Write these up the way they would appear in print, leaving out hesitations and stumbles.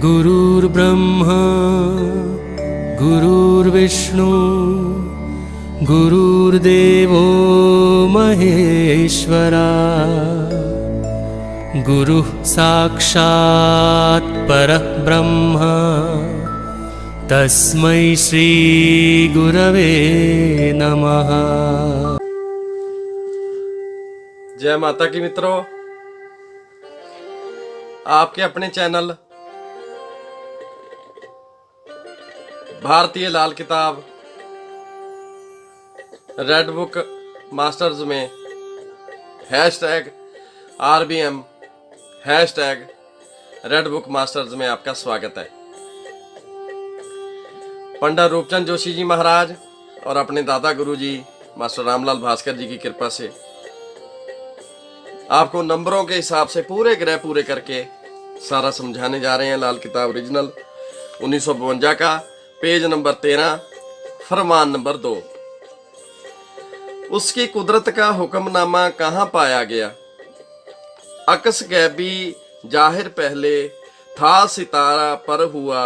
गुरुर्ब्रह्मा गुरुर्विष्णु गुरुर्देवो महेश्वरा गुरुः साक्षात् परब्रह्म तस्मै श्री गुरवे नमः। जय माता की मित्रों, आपके अपने चैनल भारतीय लाल किताब रेड बुक मास्टर्स में #RBM रेड बुक मास्टर्स में आपका स्वागत है। पंडित रूपचंद जोशी जी महाराज और अपने दादा गुरु जी मास्टर रामलाल भास्कर जी की कृपा से आपको नंबरों के हिसाब से पूरे ग्रह पूरे करके सारा समझाने जा रहे हैं। लाल किताब ओरिजिनल 1952 का पेज नंबर 13 फरमान नंबर 2। उसकी कुदरत का हुक्मनामा कहाँ पाया गया, अकस गैबी जाहिर पहले था सितारा पर हुआ,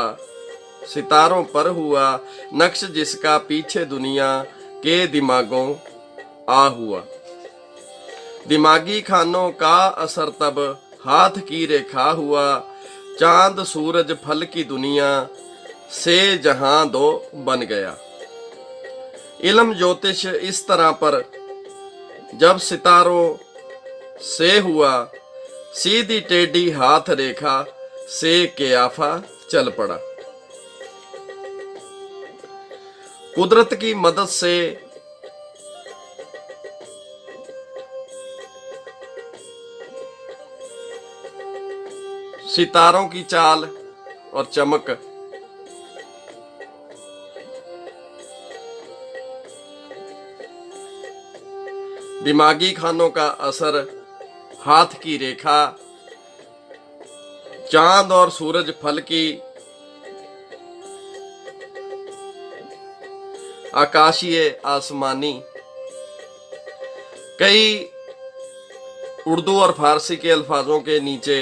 सितारों पर हुआ नक्श जिसका पीछे दुनिया के दिमागों आ हुआ। दिमागी खानों का असर तब हाथ की रेखा हुआ, चांद सूरज फल की दुनिया से जहां दो बन गया। इल्म ज्योतिष इस तरह पर जब सितारों से हुआ, सीधी टेढ़ी हाथ रेखा से क्याफा चल पड़ा। कुदरत की मदद से सितारों की चाल और चमक दिमागी खानों का असर, हाथ की रेखा, चांद और सूरज फल की आकाशीय आसमानी। कई उर्दू और फारसी के अल्फाजों के नीचे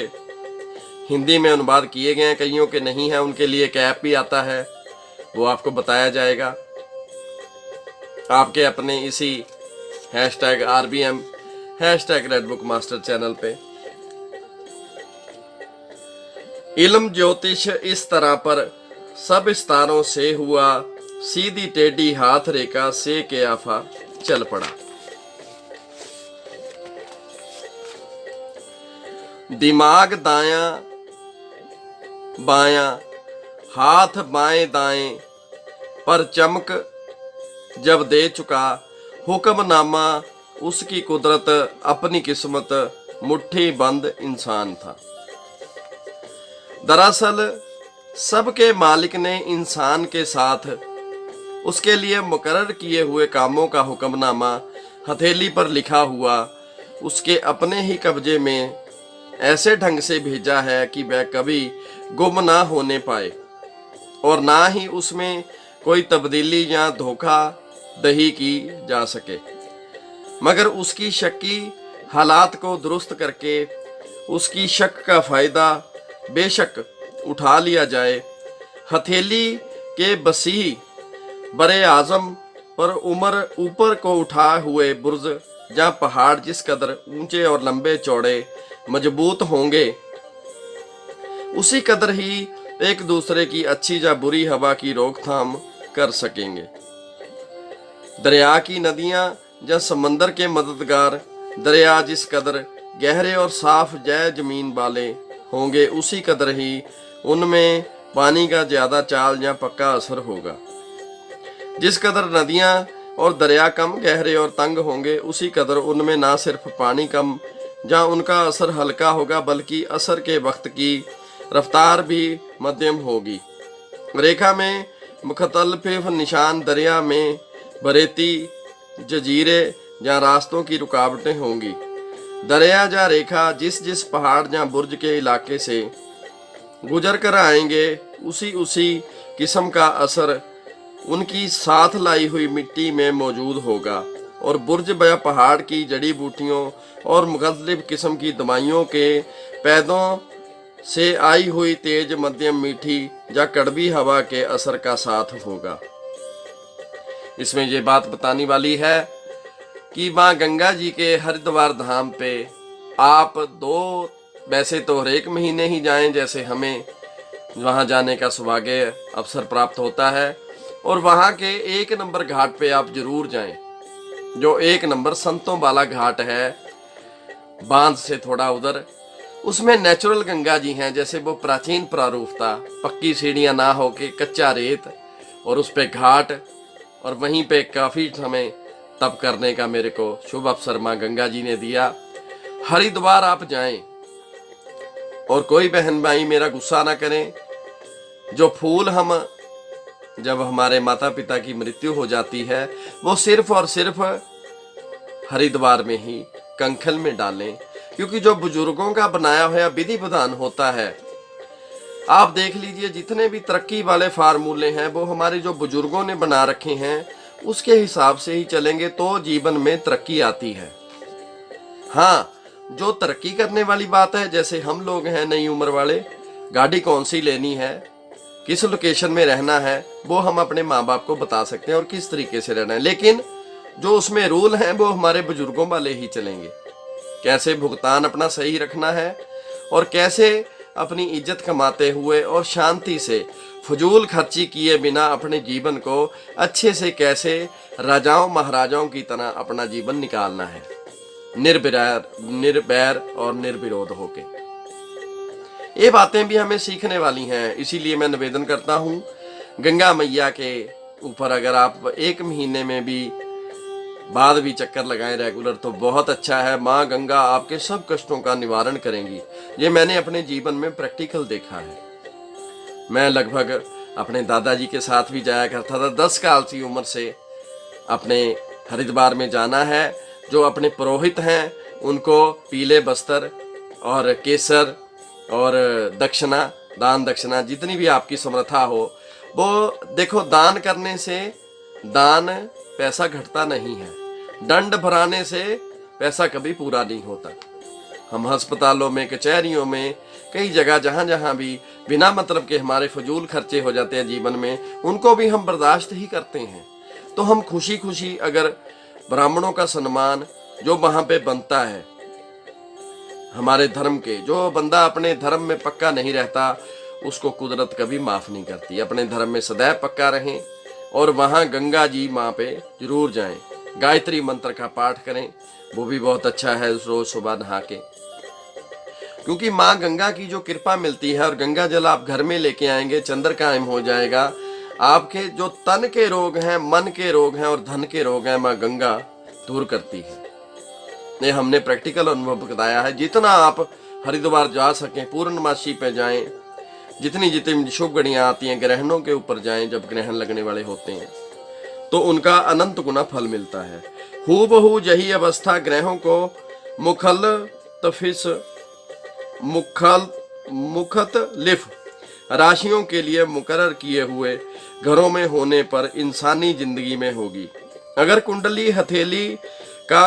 हिंदी में अनुवाद किए गए हैं, कईयों के नहीं है, उनके लिए एक ऐप भी आता है, वो आपको बताया जाएगा आपके अपने इसी #RBM red book master channel पे। इल्म ज्योतिष इस तरह पर सब सितारों से हुआ, सीधी टेढ़ी हाथ रेखा से क्याफा चल पड़ा। दिमाग दायां बायां, हाथ बाएं दाएं पर चमक जब दे चुका, हुक्मनामा उसकी कुदरत अपनी किस्मत मुट्ठी बंद इंसान था। दरअसल सबके मालिक ने इंसान के साथ उसके लिए मुकर्रर किए हुए कामों का हुक्मनामा हथेली पर लिखा हुआ उसके अपने ही कब्जे में ऐसे ढंग से भेजा है कि वह कभी गुम ना होने पाए और ना ही उसमें कोई तब्दीली या धोखा दही की जा सके, मगर उसकी शक्की हालात को दुरुस्त करके उसकी शक का फायदा बेशक उठा लिया जाए। हथेली के बसीह बरे आजम पर उम्र ऊपर को उठाए हुए बुर्ज या पहाड़ जिस कदर ऊंचे और लंबे चौड़े मजबूत होंगे, उसी कदर ही एक दूसरे की अच्छी या बुरी हवा की रोकथाम कर सकेंगे। दरिया की नदियां या समंदर के मददगार दरिया जिस कदर गहरे और साफ जय जमीन वाले होंगे, उसी कदर ही उनमें पानी का ज्यादा चाल या पक्का असर होगा। जिस कदर नदियां और दरिया कम गहरे और तंग होंगे, उसी कदर उनमें ना सिर्फ पानी कम या उनका असर हल्का होगा, बल्कि असर के वक्त की रफ्तार भी मध्यम होगी। रेखा में मुख्तलिफ निशान दरिया में बरेती जजीरे या रास्तों की रुकावटें होंगी। दरिया या रेखा जिस जिस पहाड़ या बुर्ज के इलाके से गुजर कर आएंगे, उसी किस्म का असर उनकी साथ लाई हुई मिट्टी में मौजूद होगा और बुर्ज या पहाड़ की जड़ी बूटियों और मुख्तलिफ किस्म की दवाइयों के पैदों से आई हुई तेज मध्यम मीठी या कड़वी हवा के असर का साथ होगा। इसमें ये बात बताने वाली है कि माँ गंगा जी के हरिद्वार धाम पे आप वैसे तो हर एक महीने ही जाएं, जैसे हमें वहां जाने का सौभाग्य अवसर प्राप्त होता है, और वहां के 1 नंबर घाट पे आप जरूर जाएं, जो 1 नंबर संतों वाला घाट है, बांध से थोड़ा उधर। उसमें नेचुरल गंगा जी हैं, जैसे वो प्राचीन प्रारूप था, पक्की सीढ़ियां ना होके कच्चा रेत और उस पे घाट, और वहीं पे काफी समय तप करने का मेरे को शुभ अवसर माँ गंगा जी ने दिया। हरिद्वार आप जाएं, और कोई बहन भाई मेरा गुस्सा ना करें, जो फूल हम जब हमारे माता पिता की मृत्यु हो जाती है वो सिर्फ और सिर्फ हरिद्वार में ही कंखल में डालें, क्योंकि जो बुजुर्गों का बनाया हुआ विधि विधान होता है, आप देख लीजिए जितने भी तरक्की वाले फार्मूले हैं वो हमारे जो बुजुर्गों ने बना रखे हैं, उसके हिसाब से ही चलेंगे तो जीवन में तरक्की आती है। हाँ, जो तरक्की करने वाली बात है, जैसे हम लोग हैं नई उम्र वाले, गाड़ी कौन सी लेनी है, किस लोकेशन में रहना है, वो हम अपने माँ बाप को बता सकते हैं और किस तरीके से रहना है, लेकिन जो उसमें रूल हैं वो हमारे बुजुर्गों वाले ही चलेंगे। कैसे भुगतान अपना सही रखना है और कैसे अपनी इज्जत कमाते हुए और शांति से फजूल खर्ची किए बिना अपने जीवन को अच्छे से कैसे राजाओं महाराजाओं की तरह अपना जीवन निकालना है, निर्बैर और निर्विरोध होके। ये बातें भी हमें सीखने वाली हैं, इसीलिए मैं निवेदन करता हूँ गंगा मैया के ऊपर अगर आप 1 महीने में भी बाद भी चक्कर लगाएं रेगुलर तो बहुत अच्छा है। माँ गंगा आपके सब कष्टों का निवारण करेंगी। ये मैंने अपने जीवन में प्रैक्टिकल देखा है। मैं लगभग अपने दादाजी के साथ भी जाया करता था। 10 साल की उम्र से अपने हरिद्वार में जाना है। जो अपने पुरोहित हैं उनको पीले वस्त्र और केसर और दक्षिणा, दान दक्षिणा जितनी भी आपकी समर्था हो, वो देखो, दान करने से दान पैसा घटता नहीं है, दंड भराने से पैसा कभी पूरा नहीं होता। हम अस्पतालों में, कचहरियों में, कई जगह जहां जहां भी बिना मतलब के हमारे फजूल खर्चे हो जाते हैं जीवन में, उनको भी हम बर्दाश्त ही करते हैं। तो हम खुशी खुशी अगर ब्राह्मणों का सम्मान जो वहां पे बनता है, हमारे धर्म के, जो बंदा अपने धर्म में पक्का नहीं रहता उसको कुदरत कभी माफ नहीं करती। अपने धर्म में सदैव पक्का रहें और वहां गंगा जी माँ पे जरूर जाएं। गायत्री मंत्र का पाठ करें, वो भी बहुत अच्छा है रोज सुबह नहा के, क्योंकि माँ गंगा की जो कृपा मिलती है और गंगा जल आप घर में लेके आएंगे, चंद्र कायम हो जाएगा। आपके जो तन के रोग हैं, मन के रोग हैं और धन के रोग हैं, माँ गंगा दूर करती है। ये हमने प्रैक्टिकल अनुभव बताया है। जितना आप हरिद्वार जा सकें, पूर्णमासी पे जाएं, जितनी जितनी शुभ घड़ियां आती हैं, ग्रहणों के ऊपर जाएं, जब ग्रहण लगने वाले होते हैं तो उनका अनंत गुना फल मिलता है। हूबहू यही अवस्था ग्रहों को मुखतलिफ राशियों के लिए मुकर्रर किए हुए घरों में होने पर इंसानी जिंदगी में होगी। अगर कुंडली हथेली का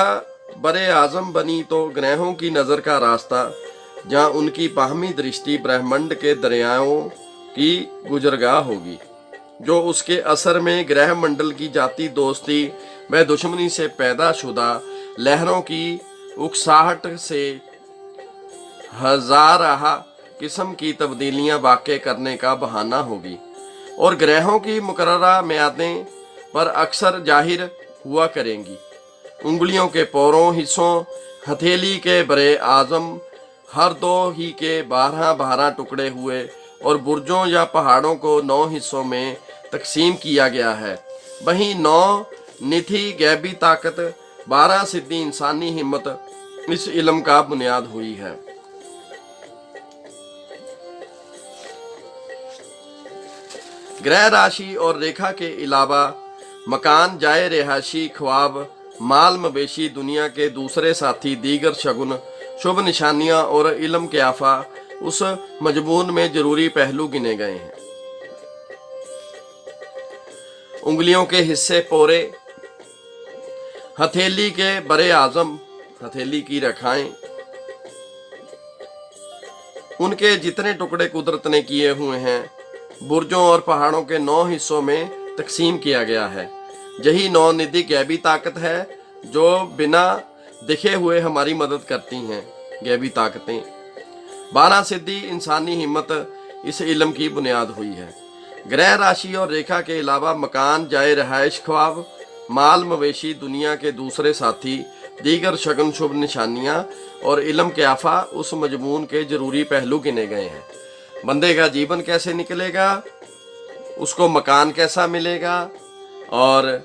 बरे आजम बनी तो ग्रहों की नजर का रास्ता, जहाँ उनकी बाहमी दृष्टि ब्रह्मांड के दरियाओं की गुजरगाह होगी, जो उसके असर में ग्रह मंडल की जाति दोस्ती व दुश्मनी से पैदा शुदा लहरों की उकसाहट से हजाराहा किस्म की तब्दीलियां वाक़ करने का बहाना होगी और ग्रहों की मुकर्ररा म्यादें पर अक्सर जाहिर हुआ करेंगी। उंगलियों के पौरों हिस्सों, हथेली के बरे आजम हर 2 ही के 12 टुकड़े हुए और बुर्जों या पहाड़ों को 9 हिस्सों में तकसीम किया गया है। वहीं 9 निथि गैबी ताकत, 12 सिद्धि इंसानी हिम्मत इस इल्म का बुनियाद हुई है। ग्रह राशि और रेखा के अलावा मकान, जाए रिहायशी, ख्वाब, माल मवेशी, दुनिया के दूसरे साथी, दीगर शगुन, शुभ निशानियां और इल्म के आफा उस मजमून में जरूरी पहलू गिने गए हैं। उंगलियों के हिस्से पोरे, हथेली के बरे आजम, हथेली की रेखाएं, उनके जितने टुकड़े कुदरत ने किए हुए हैं बुर्जों और पहाड़ों के 9 हिस्सों में तकसीम किया गया है। यही 9 निधि गैबी ताकत है जो बिना दिखे हुए हमारी मदद करती हैं। गैबी ताकतें 12 सिद्धि इंसानी हिम्मत इस इल्म की बुनियाद हुई है। ग्रह राशि और रेखा के अलावा मकान, जाए रहायश, ख्वाब, माल, मवेशी, दुनिया के दूसरे साथी, दीगर शगुन शुभ निशानियां और इल्म के आफा उस मजमून के जरूरी पहलू गिने गए हैं। बंदे का जीवन कैसे निकलेगा, उसको मकान कैसा मिलेगा और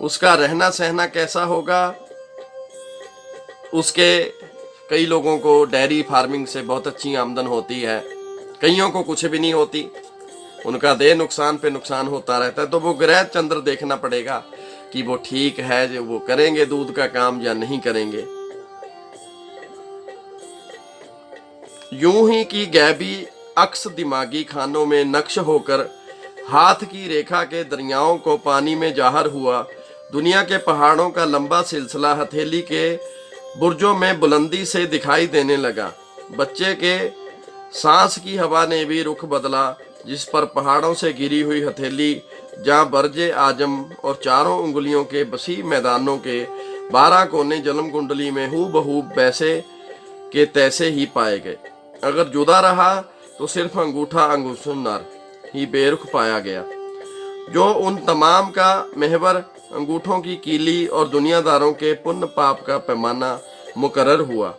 उसका रहना सहना कैसा होगा। उसके कई लोगों को डेयरी फार्मिंग से बहुत अच्छी आमदन होती है, कईयों को कुछ भी नहीं होती, उनका देह नुकसान पे नुकसान होता रहता है। तो वो ग्रह चंद्र देखना पड़ेगा कि वो ठीक है, जो वो करेंगे दूध का काम या नहीं करेंगे। यूं ही की गैबी अक्स दिमागी खानों में नक्श होकर हाथ की रेखा के दरियाओं को पानी में जाहिर हुआ। दुनिया के पहाड़ों का लंबा सिलसिला हथेली के बुर्जों में बुलंदी से दिखाई देने लगा। बच्चे के सांस की हवा ने भी रुख बदला, जिस पर पहाड़ों से गिरी हुई हथेली, जहाँ बरजे आजम और चारों उंगलियों के बसी मैदानों के 12 कोने जन्म कुंडली में हूबहू वैसे के तैसे ही पाए गए। अगर जुदा रहा तो सिर्फ अंगूठा अंगुशुन्नर ही बेरुख पाया गया, जो उन तमाम का महवर, अंगूठों की कीली और दुनियादारों के पुण्य पाप का पैमाना मुकर्रर हुआ।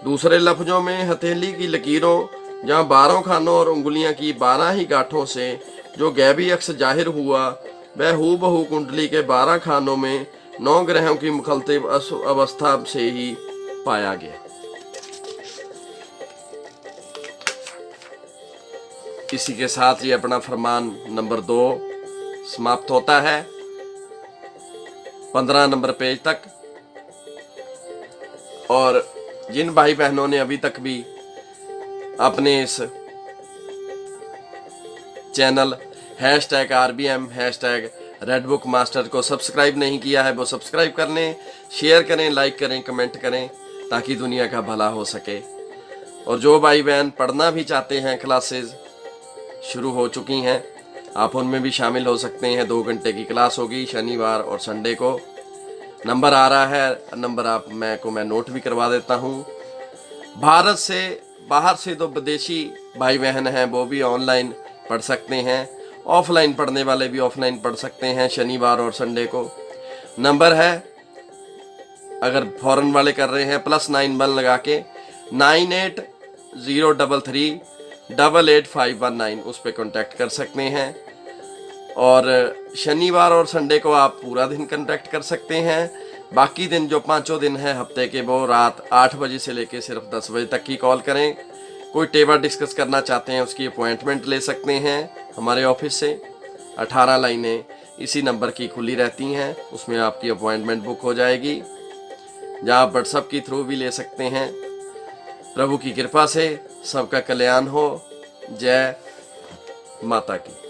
दूसरे लफ्जों में हथेली की लकीरों, जहाँ 12 खानों और उंगलियां की 12 ही गांठों से जो गैबी अक्स जाहिर हुआ, वह हूबहू कुंडली के 12 खानों में 9 ग्रहों की मुखलतिफ अवस्था से ही पाया गया। इसी के साथ ये अपना फरमान नंबर 2 समाप्त होता है 15 नंबर पेज तक। और जिन भाई बहनों ने अभी तक भी अपने इस चैनल #RBM #रेडबुक मास्टर को सब्सक्राइब नहीं किया है, वो सब्सक्राइब कर लें, शेयर करें, लाइक करें, कमेंट करें, ताकि दुनिया का भला हो सके। और जो भाई बहन पढ़ना भी चाहते हैं, क्लासेस शुरू हो चुकी हैं, आप उनमें भी शामिल हो सकते हैं। 2 घंटे की क्लास होगी शनिवार और संडे को। नंबर आ रहा है, नंबर मैं नोट भी करवा देता हूँ। भारत से बाहर से तो विदेशी भाई बहन हैं, वो भी ऑनलाइन पढ़ सकते हैं, ऑफलाइन पढ़ने वाले भी ऑफलाइन पढ़ सकते हैं शनिवार और संडे को। नंबर है, अगर फॉरेन वाले कर रहे हैं, +91 लगा के 9803388519 उस पर कॉन्टैक्ट कर सकते हैं। और शनिवार और संडे को आप पूरा दिन कांटेक्ट कर सकते हैं। बाकी दिन जो 5 दिन है हफ्ते के, वो रात 8 बजे से लेके सिर्फ 10 बजे तक की कॉल करें। कोई टेबल डिस्कस करना चाहते हैं, उसकी अपॉइंटमेंट ले सकते हैं हमारे ऑफिस से। 18 लाइनें इसी नंबर की खुली रहती हैं, उसमें आपकी अपॉइंटमेंट बुक हो जाएगी, जहाँ आप व्हाट्सएप के थ्रू भी ले सकते हैं। प्रभु की कृपा से सबका कल्याण हो। जय माता की।